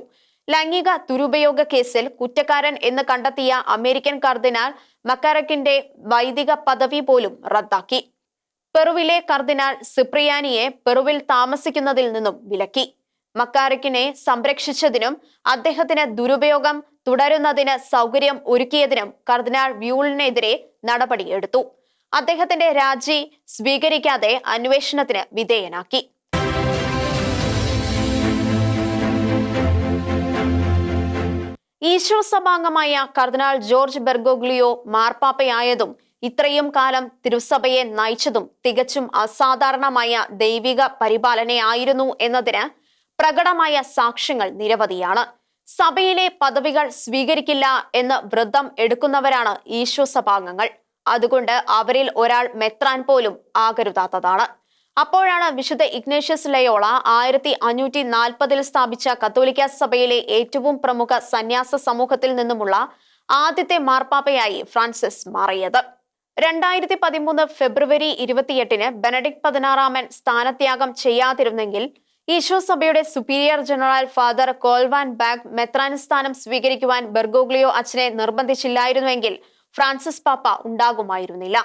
ലൈംഗിക ദുരുപയോഗ കേസിൽ കുറ്റക്കാരൻ എന്ന് കണ്ടെത്തിയ അമേരിക്കൻ കർദിനാൾ മക്കാരക്കിന്റെ വൈദിക പദവി പോലും റദ്ദാക്കി. പെറുവിലെ കർദിനാൾ സിപ്രിയാനിയെ പെറുവിൽ താമസിക്കുന്നതിൽ നിന്നും വിലക്കി. മക്കാരക്കിനെ സംരക്ഷിച്ചതിനും അദ്ദേഹത്തിന് ദുരുപയോഗം തുടരുന്നതിന് സൗകര്യം ഒരുക്കിയതിനും കർദിനാൾ വ്യൂളിനെതിരെ നടപടിയെടുത്തു. അദ്ദേഹത്തിന്റെ രാജി സ്വീകരിക്കാതെ അന്വേഷണത്തിന് വിധേയനാക്കി. ഈശോ സഭാംഗമായ കർദിനാൾ ജോർജ് ബെർഗോഗ്ലിയോ മാർപ്പാപ്പയായതും ഇത്രയും കാലം തിരുസഭയെ നയിച്ചതും തികച്ചും അസാധാരണമായ ദൈവിക പരിപാലനയായിരുന്നു എന്നതിന് പ്രകടമായ സാക്ഷ്യങ്ങൾ നിരവധിയാണ്. സഭയിലെ പദവികൾ സ്വീകരിക്കില്ല എന്ന് വ്രതം എടുക്കുന്നവരാണ് ഈശോ സഭാംഗങ്ങൾ. അതുകൊണ്ട് അവരിൽ ഒരാൾ മെത്രാൻ പോലും ആകരുതാത്തതാണ്. അപ്പോഴാണ് വിശുദ്ധ ഇഗ്നേഷ്യസ് ലയോള 1540 സ്ഥാപിച്ച കത്തോലിക്ക സഭയിലെ ഏറ്റവും പ്രമുഖ സന്യാസ സമൂഹത്തിൽ നിന്നുമുള്ള ആദ്യത്തെ മാർപ്പാപ്പയായി ഫ്രാൻസിസ് മാറിയത്. 2013 ഫെബ്രുവരി 28 ബെനഡിക്ട് 16 സ്ഥാനത്യാഗം ചെയ്യാതിരുന്നെങ്കിൽ ഈശോ സഭയുടെ സുപ്പീരിയർ ജനറൽ ഫാദർ കോൽവാൻ ബാഗ് മെത്രാൻ സ്ഥാനം സ്വീകരിക്കുവാൻ ബെർഗോഗ്ലിയോ അച്ഛനെ നിർബന്ധിച്ചില്ലായിരുന്നുവെങ്കിൽ ഫ്രാൻസിസ് പാപ്പ ഉണ്ടാകുമായിരുന്നില്ല.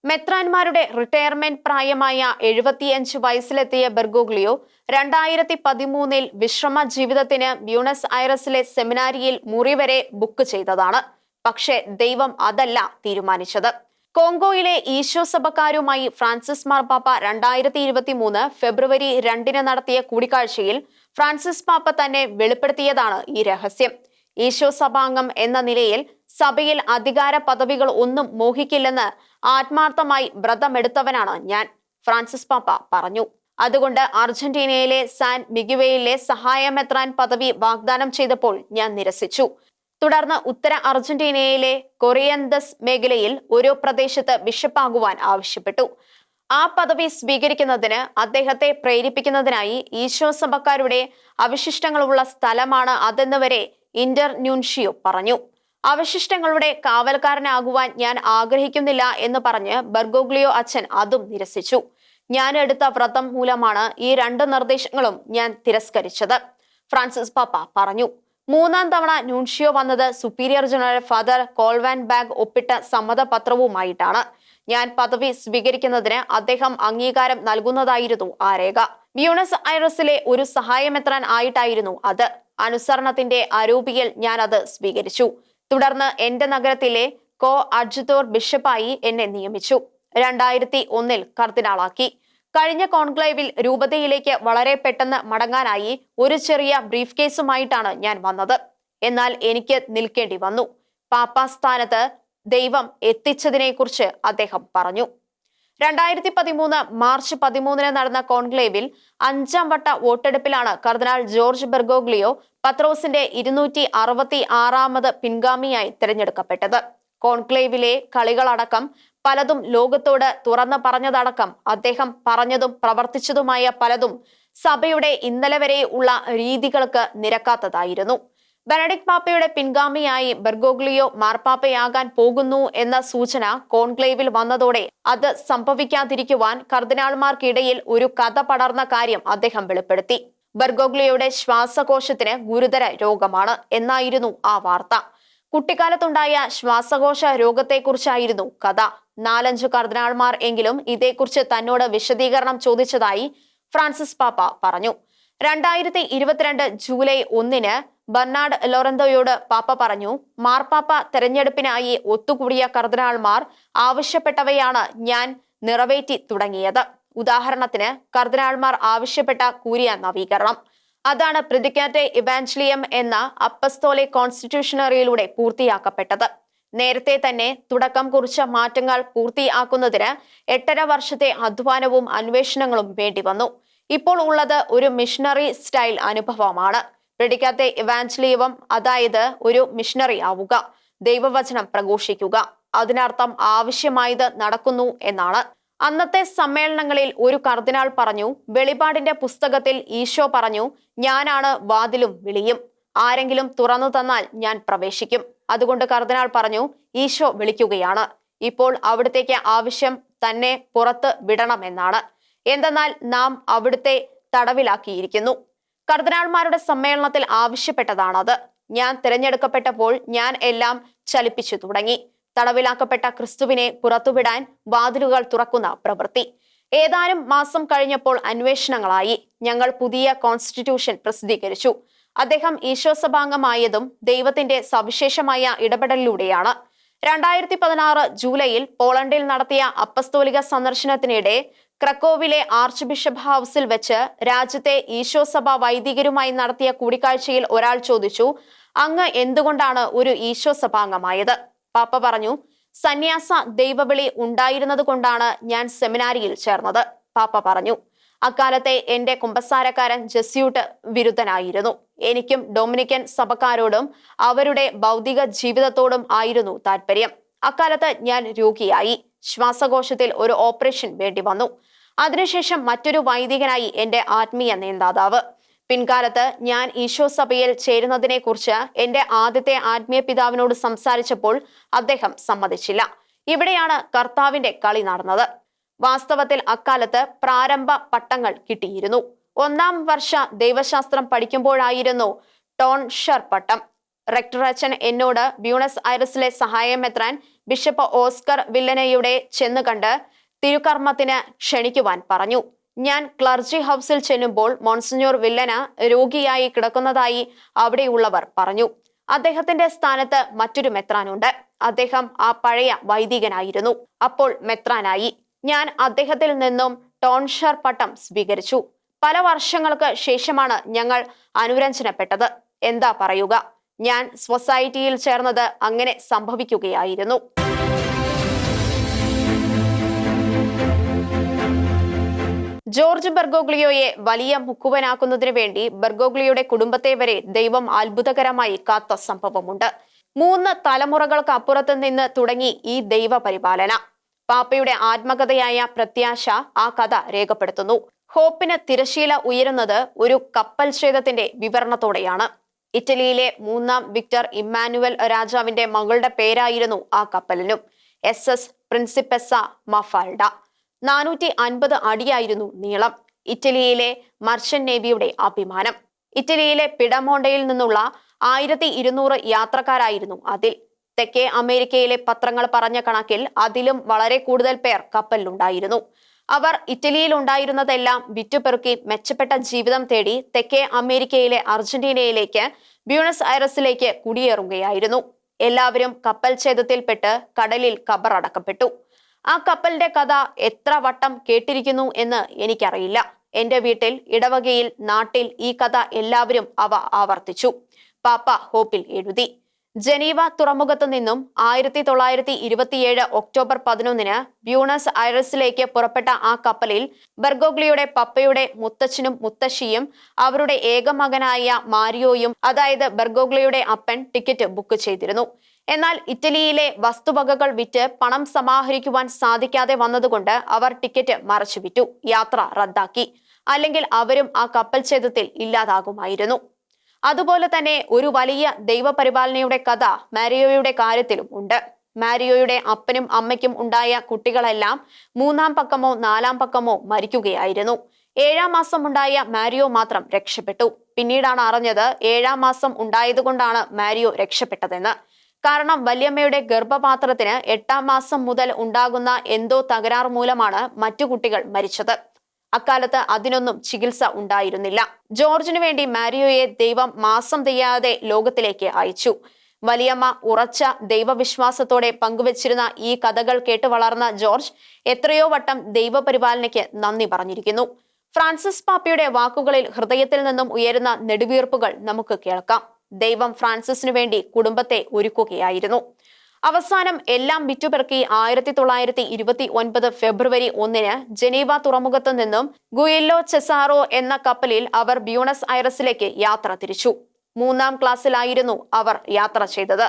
മെത്രാൻമാരുടെ റിട്ടയർമെന്റ് പ്രായമായ 75 വയസ്സിലെത്തിയ ബെർഗോഗ്ലിയോ 2013 വിശ്രമ ജീവിതത്തിന് ബ്യൂണസ് ഐറസിലെ സെമിനാരിയിൽ മുറി വരെ ബുക്ക് ചെയ്തതാണ്. പക്ഷേ ദൈവം അതല്ല തീരുമാനിച്ചത്. കോങ്കോയിലെ ഈശോ സഭക്കാരുമായി ഫ്രാൻസിസ് മാർപ്പാപ്പ 2023 ഫെബ്രുവരി 2 നടത്തിയ കൂടിക്കാഴ്ചയിൽ ഫ്രാൻസിസ് പാപ്പ തന്നെ വെളിപ്പെടുത്തിയതാണ് ഈ രഹസ്യം. ഈശോ സഭാംഗം എന്ന നിലയിൽ സഭയിൽ അധികാര പദവികൾ ഒന്നും മോഹിക്കില്ലെന്ന് ആത്മാർത്ഥമായി വ്രതമെടുത്തവനാണ് ഞാൻ, ഫ്രാൻസിസ് പാപ്പ പറഞ്ഞു. അതുകൊണ്ട് അർജന്റീനയിലെ സാൻ മിഗുവേലിലെ സഹായ മെത്രാൻ പദവി വാഗ്ദാനം ചെയ്തപ്പോൾ ഞാൻ നിരസിച്ചു. തുടർന്ന് ഉത്തര അർജന്റീനയിലെ കൊറിയന്തസ് മേഖലയിൽ ഒരു പ്രദേശത്ത് ബിഷപ്പാകുവാൻ ആവശ്യപ്പെട്ടു. ആ പദവി സ്വീകരിക്കുന്നതിന് അദ്ദേഹത്തെ പ്രേരിപ്പിക്കുന്നതിനായി ഈശോ സഭക്കാരുടെ അവശിഷ്ടങ്ങളുള്ള സ്ഥലമാണ് അതെന്ന് വരെ ഇന്റർ ന്യൂൻഷിയോ പറഞ്ഞു. അവശിഷ്ടങ്ങളുടെ കാവൽക്കാരനാകുവാൻ ഞാൻ ആഗ്രഹിക്കുന്നില്ല എന്ന് പറഞ്ഞ് ബെർഗോഗ്ലിയോ അച്ഛൻ അതും നിരസിച്ചു. ഞാൻ എടുത്ത വ്രതം മൂലമാണ് ഈ 2 നിർദ്ദേശങ്ങളും ഞാൻ തിരസ്കരിച്ചത്, ഫ്രാൻസിസ് പാപ്പ പറഞ്ഞു. 3ാം തവണ ന്യൂൻഷിയോ വന്നത് സുപ്പീരിയർ ജനറൽ ഫാദർ കോൾവാൻ ബാഗ് ഒപ്പിട്ട സമ്മതപത്രവുമായിട്ടാണ്. ഞാൻ പദവി സ്വീകരിക്കുന്നതിന് അദ്ദേഹം അംഗീകാരം നൽകുന്നതായിരുന്നു ആ രേഖ. ബ്യൂണസ് ഐറസിലെ ഒരു സഹായമെത്രാൻ ആയിട്ടായിരുന്നു അത്. അനുസരണത്തിന്റെ അരൂപിയിൽ ഞാൻ അത് സ്വീകരിച്ചു. തുടർന്ന് എന്റെ നഗരത്തിലെ കോ അഡ്ജുതോർ ബിഷപ്പായി എന്നെ നിയമിച്ചു. 2001 കർദിനാളാക്കി. കഴിഞ്ഞ കോൺക്ലേവിൽ രൂപതയിലേക്ക് വളരെ പെട്ടെന്ന് മടങ്ങാനായി ഒരു ചെറിയ ബ്രീഫ് കേസുമായിട്ടാണ് ഞാൻ വന്നത്. എന്നാൽ എനിക്ക് നിൽക്കേണ്ടി വന്നു. പാപ്പാ സ്ഥാനത്ത് ദൈവം എത്തിച്ചതിനെക്കുറിച്ച് അദ്ദേഹം പറഞ്ഞു. 2013 മാർച്ച് 13 നടന്ന കോൺക്ലേവിൽ 5ാം വട്ട വോട്ടെടുപ്പിലാണ് കർദിനാൾ ജോർജ് ബെർഗോഗ്ലിയോ പത്രോസിന്റെ 266ാമത് പിൻഗാമിയായി തിരഞ്ഞെടുക്കപ്പെട്ടത്. കോൺക്ലേവിലെ കളികളടക്കം പലതും ലോകത്തോട് തുറന്നു പറഞ്ഞതടക്കം അദ്ദേഹം പറഞ്ഞതും പ്രവർത്തിച്ചതുമായ പലതും സഭയുടെ ഇന്നലെ വരെ ഉള്ള രീതികൾക്ക് നിരക്കാത്തതായിരുന്നു. ബെനഡിക്ട് പാപ്പയുടെ പിൻഗാമിയായി ബെർഗോഗ്ലിയോ മാർപ്പാപ്പയാകാൻ പോകുന്നു എന്ന സൂചന കോൺക്ലേവിൽ വന്നതോടെ അത് സംഭവിക്കാതിരിക്കുവാൻ കർദിനാൾമാർക്കിടയിൽ ഒരു കഥ പടർന്ന കാര്യം അദ്ദേഹം വെളിപ്പെടുത്തി. ബെർഗോഗ്ലിയോയുടെ ശ്വാസകോശത്തിന് ഗുരുതര രോഗമാണ് എന്നായിരുന്നു ആ വാർത്ത. കുട്ടിക്കാലത്തുണ്ടായ ശ്വാസകോശ രോഗത്തെക്കുറിച്ചായിരുന്നു കഥ. 4-5 കർദിനാൾമാർ എങ്കിലും ഇതേക്കുറിച്ച് തന്നോട് വിശദീകരണം ചോദിച്ചതായി ഫ്രാൻസിസ് പാപ്പ പറഞ്ഞു. 2022 ജൂലൈ 1 ബെർണാഡ് ലൊറെന്തോയോട് പാപ്പ പറഞ്ഞു, മാർപ്പാപ്പ തെരഞ്ഞെടുപ്പിനായി ഒത്തുകൂടിയ കർദിനാൾമാർ ആവശ്യപ്പെട്ടവയാണ് ഞാൻ നിറവേറ്റി തുടങ്ങിയത്. ഉദാഹരണത്തിന് കർദിനാൾമാർ ആവശ്യപ്പെട്ട കൂരിയ നവീകരണം. അതാണ് പ്രിഡിക്കാറ്റെ ഇവാഞ്ചലിയം എന്ന അപ്പസ്തോലിക് കോൺസ്റ്റിറ്റ്യൂഷണറിയിലൂടെ പൂർത്തിയാക്കപ്പെട്ടത്. നേരത്തെ തന്നെ തുടക്കം കുറിച്ച മാറ്റങ്ങൾ പൂർത്തിയാക്കുന്നതിന് 8.5 വർഷത്തെ അധ്വാനവും അന്വേഷണങ്ങളും വേണ്ടിവന്നു. ഇപ്പോൾ ഉള്ളത് ഒരു മിഷണറി സ്റ്റൈൽ അനുഭവമാണ്. പ്രിഡിക്കാറ്റെ ഇവാഞ്ചലിയം, അതായത് ഒരു മിഷണറി ആവുക, ദൈവവചനം പ്രഘോഷിക്കുക. അതിനർത്ഥം ആവശ്യമായത് നടക്കുന്നു എന്നാണ്. അന്നത്തെ സമ്മേളനങ്ങളിൽ ഒരു കർദിനാൾ പറഞ്ഞു, വെളിപാടിന്റെ പുസ്തകത്തിൽ ഈശോ പറഞ്ഞു, ഞാനാണ് വാതിലും വിളിയും. ആരെങ്കിലും തുറന്നു തന്നാൽ ഞാൻ പ്രവേശിക്കും. അതുകൊണ്ട് കർദിനാൾ പറഞ്ഞു, ഈശോ വിളിക്കുകയാണ്. ഇപ്പോൾ അവിടത്തേക്ക് ആവശ്യം തന്നെ പുറത്ത് വിടണമെന്നാണ്. എന്തെന്നാൽ നാം അവിടുത്തെ തടവിലാക്കിയിരിക്കുന്നു. കർദിനാൾമാരുടെ സമ്മേളനത്തിൽ ആവശ്യപ്പെട്ടതാണത്. ഞാൻ തിരഞ്ഞെടുക്കപ്പെട്ടപ്പോൾ ഞാൻ എല്ലാം ചലിപ്പിച്ചു തുടങ്ങി. തടവിലാക്കപ്പെട്ട ക്രിസ്തുവിനെ പുറത്തുവിടാൻ വാതിലുകൾ തുറക്കുന്ന പ്രവൃത്തി. ഏതാനും മാസം കഴിഞ്ഞപ്പോൾ അന്വേഷണങ്ങളായി. ഞങ്ങൾ പുതിയ കോൺസ്റ്റിറ്റ്യൂഷൻ പ്രസിദ്ധീകരിച്ചു. അദ്ദേഹം ഈശോ സഭാംഗമായതും ദൈവത്തിന്റെ സവിശേഷമായ ഇടപെടലിലൂടെയാണ്. 2016 ജൂലൈയിൽ പോളണ്ടിൽ നടത്തിയ അപ്പസ്തോലിക സന്ദർശനത്തിനിടെ ക്രക്കോവിലെ ആർച്ച് ബിഷപ്പ് ഹൗസിൽ വെച്ച് രാജ്യത്തെ ഈശോ സഭ വൈദികരുമായി നടത്തിയ കൂടിക്കാഴ്ചയിൽ ഒരാൾ ചോദിച്ചു, അങ്ങ് എന്തുകൊണ്ടാണ് ഒരു ഈശോ സഭാംഗമായത്? പാപ്പ പറഞ്ഞു, സന്യാസ ദൈവവിളി ഉണ്ടായിരുന്നത് കൊണ്ടാണ് ഞാൻ സെമിനാരിയിൽ ചേർന്നത്. പാപ്പ പറഞ്ഞു, അക്കാലത്തെ എന്റെ കുമ്പസാരക്കാരൻ ജസ്യൂട്ട് വിരുദ്ധനായിരുന്നു. എനിക്കും ഡൊമിനിക്കൻ സഭക്കാരോടും അവരുടെ ഭൗതിക ജീവിതത്തോടും ആയിരുന്നു താല്പര്യം. അക്കാലത്ത് ഞാൻ രോഗിയായി. ശ്വാസകോശത്തിൽ ഒരു ഓപ്പറേഷൻ വേണ്ടി വന്നു. അതിനുശേഷം മറ്റൊരു വൈദികനായി എന്റെ ആത്മീയ നേതാവ്. പിൻകാലത്ത് ഞാൻ ഈശോ സഭയിൽ ചേരുന്നതിനെ കുറിച്ച് എന്റെ ആദ്യത്തെ ആത്മീയ പിതാവിനോട് സംസാരിച്ചപ്പോൾ അദ്ദേഹം സമ്മതിച്ചില്ല. ഇവിടെയാണ് കർത്താവിന്റെ കളി നടന്നത്. വാസ്തവത്തിൽ അക്കാലത്ത് പ്രാരംഭ പട്ടങ്ങൾ കിട്ടിയിരുന്നു. 1ാം വർഷ ദൈവശാസ്ത്രം പഠിക്കുമ്പോഴായിരുന്നു ടോൺഷർ പട്ടം. റെക്ടർ അച്ഛൻ എന്നോട് ബ്യൂണസ് ഐറസിലെ സഹായമെത്രാൻ ബിഷപ്പ് ഓസ്കർ വില്ലനയുടെ ചെന്ന് കണ്ട് തിരുക്കർമ്മത്തിന് ക്ഷണിക്കുവാൻ പറഞ്ഞു. ഞാൻ ക്ലർജി ഹൗസിൽ ചെല്ലുമ്പോൾ മോൺസിഞ്ഞോർ വില്ലന രോഗിയായി കിടക്കുന്നതായി അവിടെയുള്ളവർ പറഞ്ഞു. അദ്ദേഹത്തിന്റെ സ്ഥാനത്ത് മറ്റൊരു മെത്രാനുണ്ട്. അദ്ദേഹം ആ പഴയ വൈദികനായിരുന്നു. അപ്പോൾ മെത്രാനായി. ഞാൻ അദ്ദേഹത്തിൽ നിന്നും ടോൺഷർ പട്ടം സ്വീകരിച്ചു. പല വർഷങ്ങൾക്ക് ശേഷമാണ് ഞങ്ങൾ അനുരഞ്ജനപ്പെട്ടത്. എന്താ പറയുക, ഞാൻ സൊസൈറ്റിയിൽ ചേർന്നത് അങ്ങനെ സംഭവിക്കുകയായിരുന്നു. ജോർജ് ബെർഗോഗ്ലിയോയെ വലിയ മുക്കുവനാക്കുന്നതിനു വേണ്ടി ബെർഗോഗ്ലിയോയുടെ കുടുംബത്തെ വരെ ദൈവം അത്ഭുതകരമായി കാത്ത സംഭവമുണ്ട്. 3 തലമുറകൾക്ക് അപ്പുറത്ത് നിന്ന് തുടങ്ങി ഈ ദൈവ പരിപാലന. പാപ്പയുടെ ആത്മകഥയായ പ്രത്യാശ ആ കഥ രേഖപ്പെടുത്തുന്നു. ഹോപ്പിന് തിരശീല ഉയരുന്നത് ഒരു കപ്പൽ ഛേദത്തിന്റെ വിവരണത്തോടെയാണ്. ഇറ്റലിയിലെ 3ാം വിക്ടർ ഇമ്മാനുവൽ രാജാവിന്റെ മകളുടെ പേരായിരുന്നു ആ കപ്പലിനും. SS പ്രിൻസിപ്പെസ മഫാൽഡ. 450 അടിയായിരുന്നു നീളം. ഇറ്റലിയിലെ മർച്ചന്റ് നേവിയുടെ അഭിമാനം. ഇറ്റലിയിലെ പിഡമോണ്ടയിൽ നിന്നുള്ള 1200 യാത്രക്കാരായിരുന്നു അതിൽ. തെക്കേ അമേരിക്കയിലെ പത്രങ്ങൾ പറഞ്ഞ കണക്കിൽ അതിലും വളരെ കൂടുതൽ പേർ കപ്പലിലുണ്ടായിരുന്നു. അവർ ഇറ്റലിയിൽ ഉണ്ടായിരുന്നതെല്ലാം വിറ്റുപെറുക്കി മെച്ചപ്പെട്ട ജീവിതം തേടി തെക്കേ അമേരിക്കയിലെ അർജന്റീനയിലേക്ക് ബ്യൂണസ് ഐറസിലേക്ക് കുടിയേറുകയായിരുന്നു. എല്ലാവരും കപ്പൽ ഛേദത്തിൽപ്പെട്ട് കടലിൽ കബറടക്കപ്പെട്ടു. ആ കപ്പലിന്റെ കഥ എത്ര വട്ടം കേട്ടിരിക്കുന്നു എന്ന് എനിക്കറിയില്ല. എന്റെ വീട്ടിൽ, ഇടവകയിൽ, നാട്ടിൽ ഈ കഥ എല്ലാവരും ആവർത്തിച്ചു. പാപ്പ ഹോപ്പിൽ എഴുതി. ജനീവ തുറമുഖത്തു നിന്നും 1927 ഒക്ടോബർ 11 ബ്യൂണസ് ഐറസിലേക്ക് പുറപ്പെട്ട ആ കപ്പലിൽ ബെർഗോഗ്ലിയുടെ പപ്പയുടെ മുത്തച്ഛനും മുത്തശ്ശിയും അവരുടെ ഏക മകനായ മാരിയോയും, അതായത് ബെർഗോഗ്ലിയുടെ അപ്പൻ, ടിക്കറ്റ് ബുക്ക് ചെയ്തിരുന്നു. എന്നാൽ ഇറ്റലിയിലെ വസ്തുവകകൾ വിറ്റ് പണം സമാഹരിക്കുവാൻ സാധിക്കാതെ വന്നതുകൊണ്ട് അവർ ടിക്കറ്റ് മറച്ചുവിറ്റു, യാത്ര റദ്ദാക്കി. അല്ലെങ്കിൽ അവരും ആ കപ്പൽ ഛേദത്തിൽ ഇല്ലാതാകുമായിരുന്നു. അതുപോലെ തന്നെ ഒരു വലിയ ദൈവപരിപാലനയുടെ കഥ മാരിയോയുടെ കാര്യത്തിലും ഉണ്ട്. മാരിയോയുടെ അപ്പനും അമ്മയ്ക്കും ഉണ്ടായ കുട്ടികളെല്ലാം 3-ാം പക്കമോ 4-ാം പക്കമോ മരിക്കുകയായിരുന്നു. 7-ാം മാസം ഉണ്ടായ മാരിയോ മാത്രം രക്ഷപ്പെട്ടു. പിന്നീടാണ് അറിഞ്ഞത് 7-ാം മാസം ഉണ്ടായതുകൊണ്ടാണ് മാരിയോ രക്ഷപ്പെട്ടതെന്ന്. കാരണം വല്യമ്മയുടെ ഗർഭപാത്രത്തിന് 8-ാം മാസം മുതൽ ഉണ്ടാകുന്ന എന്തോ തകരാർ മൂലമാണ് മറ്റു കുട്ടികൾ മരിച്ചത്. അക്കാലത്ത് അതിനൊന്നും ചികിത്സ ഉണ്ടായിരുന്നില്ല. ജോർജിനു വേണ്ടി മാരിയോയെ ദൈവം മാസം തികയാതെ ലോകത്തിലേക്ക് അയച്ചു. വലിയമ്മ ഉറച്ച ദൈവവിശ്വാസത്തോടെ പങ്കുവച്ചിരുന്ന ഈ കഥകൾ കേട്ട് വളർന്ന ജോർജ് എത്രയോ വട്ടം ദൈവപരിപാലനയ്ക്ക് നന്ദി പറഞ്ഞിരിക്കുന്നു. ഫ്രാൻസിസ് പാപ്പയുടെ വാക്കുകളിൽ ഹൃദയത്തിൽ നിന്നും ഉയരുന്ന നെടുവീർപ്പുകൾ നമുക്ക് കേൾക്കാം. ദൈവം ഫ്രാൻസിസിനു വേണ്ടി കുടുംബത്തെ ഒരുക്കുകയായിരുന്നു. അവസാനം എല്ലാം വിറ്റുപെറുക്കി 1929 ഫെബ്രുവരി 1 ജനീവ തുറമുഖത്തു നിന്നും ഗുയില്ലോ ചെസാറോ എന്ന കപ്പലിൽ അവർ ബ്യൂണസ് ഐറസിലേക്ക് യാത്ര തിരിച്ചു. 3-ാം ക്ലാസ്സിലായിരുന്നു അവർ യാത്ര ചെയ്തത്.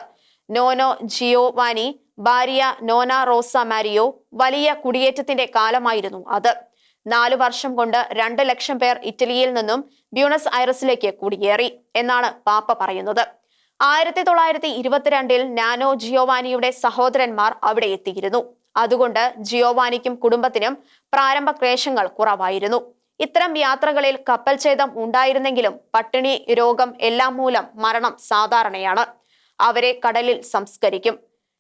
നോനോ ജിയോവാനി, ഭാര്യ നോന റോസ മാരിയോ. വലിയ കുടിയേറ്റത്തിന്റെ കാലമായിരുന്നു അത്. 4 വർഷം കൊണ്ട് 2 ലക്ഷം പേർ ഇറ്റലിയിൽ നിന്നും ബ്യൂണസ് ഐറസിലേക്ക് കുടിയേറി എന്നാണ് പാപ്പ പറയുന്നത്. 1922 നാനോ ജിയോവാനിയുടെ സഹോദരന്മാർ അവിടെ എത്തിയിരുന്നു. അതുകൊണ്ട് ജിയോവാനിക്കും കുടുംബത്തിനും പ്രാരംഭ ക്ലേശങ്ങൾ കുറവായിരുന്നു. ഇത്തരം യാത്രകളിൽ കപ്പൽ ഛേദം ഉണ്ടായിരുന്നെങ്കിലും പട്ടിണി, രോഗം എല്ലാം മൂലം മരണം സാധാരണയാണ്. അവരെ കടലിൽ സംസ്കരിക്കും.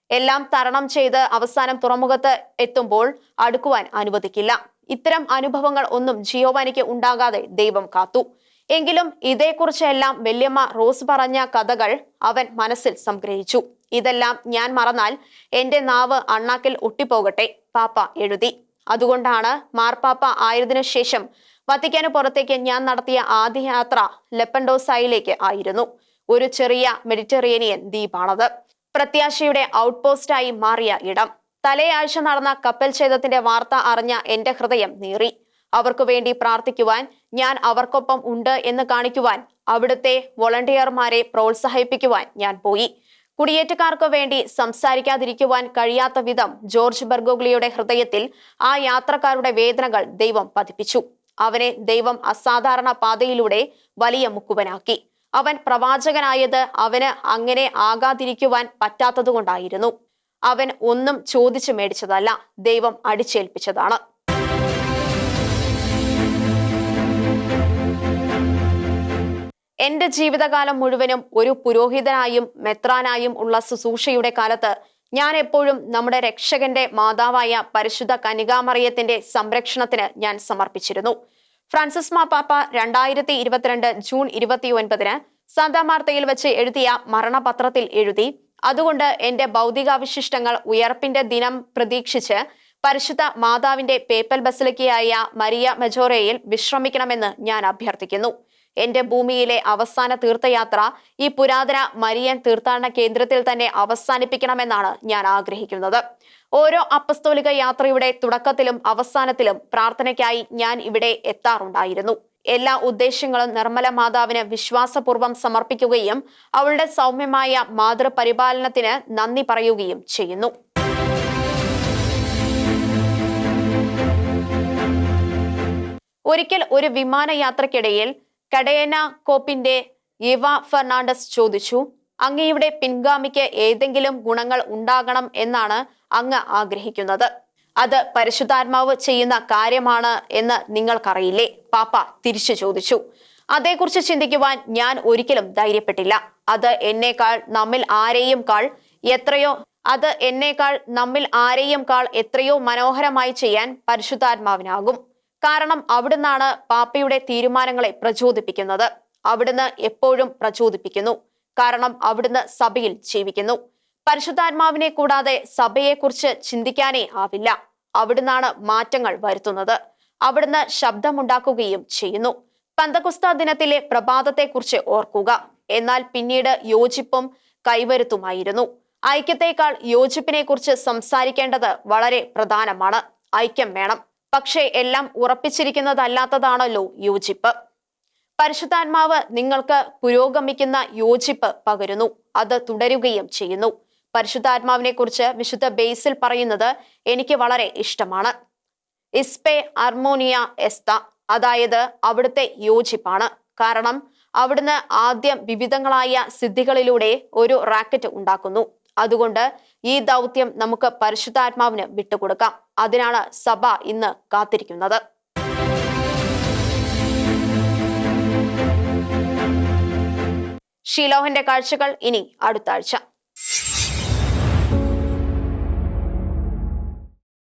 എല്ലാം തരണം ചെയ്ത് അവസാനം തുറമുഖത്ത് എത്തുമ്പോൾ അടുക്കുവാൻ അനുവദിക്കില്ല. ഇത്തരം അനുഭവങ്ങൾ ഒന്നും ജിയോവാനിക്ക് ഉണ്ടാകാതെ ദൈവം കാത്തു. എങ്കിലും ഇതേക്കുറിച്ചെല്ലാം വല്യമ്മ റോസ് പറഞ്ഞ കഥകൾ അവൻ മനസ്സിൽ സംഗ്രഹിച്ചു. ഇതെല്ലാം ഞാൻ മറന്നാൽ എന്റെ നാവ് അണ്ണാക്കിൽ ഒട്ടിപ്പോകട്ടെ, പാപ്പ എഴുതി. അതുകൊണ്ടാണ് മാർപ്പാപ്പ ആയതിനു ശേഷം വത്തിക്കാന് പുറത്തേക്ക് ഞാൻ നടത്തിയ ആദ്യ യാത്ര ലെപ്പൻഡോസയിലേക്ക് ആയിരുന്നു. ഒരു ചെറിയ മെഡിറ്ററേനിയൻ ദ്വീപാണത്. പ്രത്യാശയുടെ ഔട്ട്പോസ്റ്റായി മാറിയ ഇടം. തലേയാഴ്ച നടന്ന കപ്പൽ ഛേദത്തിന്റെ വാർത്ത അറിഞ്ഞ എന്റെ ഹൃദയം നീറി. അവർക്കു വേണ്ടി പ്രാർത്ഥിക്കുവാൻ, ഞാൻ അവർക്കൊപ്പം ഉണ്ട് എന്ന് കാണിക്കുവാൻ, അവിടുത്തെ വോളണ്ടിയർമാരെ പ്രോത്സാഹിപ്പിക്കുവാൻ ഞാൻ പോയി. കുടിയേറ്റക്കാർക്ക് വേണ്ടി സംസാരിക്കാതിരിക്കുവാൻ കഴിയാത്ത വിധം ജോർജ് ബെർഗോഗ്ലിയുടെ ഹൃദയത്തിൽ ആ യാത്രക്കാരുടെ വേദനകൾ ദൈവം പതിപ്പിച്ചു. അവനെ ദൈവം അസാധാരണ പാതയിലൂടെ വലിയ മുക്കുവനാക്കി. അവൻ പ്രവാചകനായത് അവന് അങ്ങനെ ആകാതിരിക്കുവാൻ പറ്റാത്തതുകൊണ്ടായിരുന്നു. അവൻ ഒന്നും ചോദിച്ചു മേടിച്ചതല്ല, ദൈവം അടിച്ചേൽപ്പിച്ചതാണ്. എന്റെ ജീവിതകാലം മുഴുവനും ഒരു പുരോഹിതനായും മെത്രാനായും ഉള്ള ശുശ്രൂഷയുടെ കാലത്ത് ഞാൻ എപ്പോഴും നമ്മുടെ രക്ഷകന്റെ മാതാവായ പരിശുദ്ധ കന്യകാമറിയത്തിന്റെ സംരക്ഷണത്തിന് ഞാൻ സമർപ്പിച്ചിരുന്നു. ഫ്രാൻസിസ് മാർപ്പാപ്പ 2022 ജൂൺ 29 സാന്താ മാർത്തയിൽ വെച്ച് എഴുതിയ മരണപത്രത്തിൽ എഴുതി, അതുകൊണ്ട് എന്റെ ഭൗതികാവശിഷ്ടങ്ങൾ ഉയർപ്പിന്റെ ദിനം പ്രതീക്ഷിച്ച് പരിശുദ്ധ മാതാവിന്റെ പേപ്പൽ ബസിലിക്കയായ മരിയ മെജോറയിൽ വിശ്രമിക്കണമെന്ന് ഞാൻ അഭ്യർത്ഥിക്കുന്നു. എന്റെ ഭൂമിയിലെ അവസാന തീർത്ഥയാത്ര ഈ പുരാതന മരിയൻ തീർത്ഥാടന കേന്ദ്രത്തിൽ തന്നെ അവസാനിപ്പിക്കണമെന്നാണ് ഞാൻ ആഗ്രഹിക്കുന്നത്. ഓരോ അപ്പസ്തോലിക യാത്രയുടെ തുടക്കത്തിലും അവസാനത്തിലും പ്രാർത്ഥനയ്ക്കായി ഞാൻ ഇവിടെ എത്താറുണ്ടായിരുന്നു. എല്ലാ ഉദ്ദേശങ്ങളും നിർമ്മല മാതാവിന് വിശ്വാസപൂർവ്വം സമർപ്പിക്കുകയും അവളുടെ സൗമ്യമായ മാതൃപരിപാലനത്തിന് നന്ദി പറയുകയും ചെയ്യുന്നു. ഒരിക്കൽ ഒരു വിമാനയാത്രക്കിടയിൽ കഡേന കോപ്പിന്റെ ഇവ ഫെർണാണ്ടസ് ചോദിച്ചു, അങ്ങയുടെ പിൻഗാമിക്ക് ഏതെങ്കിലും ഗുണങ്ങൾ ഉണ്ടാകണം എന്നാണ് അങ്ങ് ആഗ്രഹിക്കുന്നത്. അത് പരിശുദ്ധാത്മാവ് ചെയ്യുന്ന കാര്യമാണ് എന്ന് നിങ്ങൾക്കറിയില്ലേ? പാപ്പ തിരിച്ചു ചോദിച്ചു. അതേക്കുറിച്ച് ചിന്തിക്കുവാൻ ഞാൻ ഒരിക്കലും ധൈര്യപ്പെട്ടില്ല. അത് എന്നേക്കാൾ നമ്മിൽ ആരെയും കാൾ എത്രയോ മനോഹരമായി ചെയ്യാൻ പരിശുദ്ധാത്മാവിനാകും. കാരണം അവിടുന്നാണ് പാപ്പയുടെ തീരുമാനങ്ങളെ പ്രചോദിപ്പിക്കുന്നത്. അവിടുന്ന് എപ്പോഴും പ്രചോദിപ്പിക്കുന്നു. കാരണം അവിടുന്ന് സഭയിൽ ജീവിക്കുന്നു. പരിശുദ്ധാത്മാവിനെ കൂടാതെ സഭയെക്കുറിച്ച് ചിന്തിക്കാനേ ആവില്ല. അവിടുന്നാണ് മാറ്റങ്ങൾ വരുത്തുന്നത്. അവിടുന്ന് ശബ്ദമുണ്ടാക്കുകയും ചെയ്യുന്നു. പന്തക്കുസ്ത ദിനത്തിലെ പ്രഭാതത്തെക്കുറിച്ച് ഓർക്കുക. എന്നാൽ പിന്നീട് യോജിപ്പും കൈവരുത്തുമായിരുന്നു. ഐക്യത്തെക്കാൾ യോജിപ്പിനെ കുറിച്ച് സംസാരിക്കേണ്ടത് വളരെ പ്രധാനമാണ്. ഐക്യം വേണം, പക്ഷേ എല്ലാം ഉറപ്പിച്ചിരിക്കുന്നതല്ലാത്തതാണല്ലോ യോജിപ്പ്. പരിശുദ്ധാത്മാവ് നിങ്ങൾക്ക് പുരോഗമിക്കുന്ന യോജിപ്പ് പകരുന്നു. അത് തുടരുകയും ചെയ്യുന്നു. പരിശുദ്ധാത്മാവിനെ കുറിച്ച് വിശുദ്ധ ബേസിൽ പറയുന്നത് എനിക്ക് വളരെ ഇഷ്ടമാണ്. ഇസ്പെ അർമോനിയ എസ്ത, അതായത് അവിടുത്തെ യോജിപ്പാണ്. കാരണം അവിടുന്ന് ആദ്യം വിവിധങ്ങളായ സിദ്ധികളിലൂടെ ഒരു റാക്കറ്റ് ഉണ്ടാക്കുന്നു. അതുകൊണ്ട് ഈ ദൗത്യം നമുക്ക് പരിശുദ്ധാത്മാവിന് വിട്ടുകൊടുക്കാം. അതിനാണ് സഭ ഇന്ന് കാത്തിരിക്കുന്നത്. ഷീലോഹിന്റെ കാഴ്ചകൾ ഇനി അടുത്ത ആഴ്ച.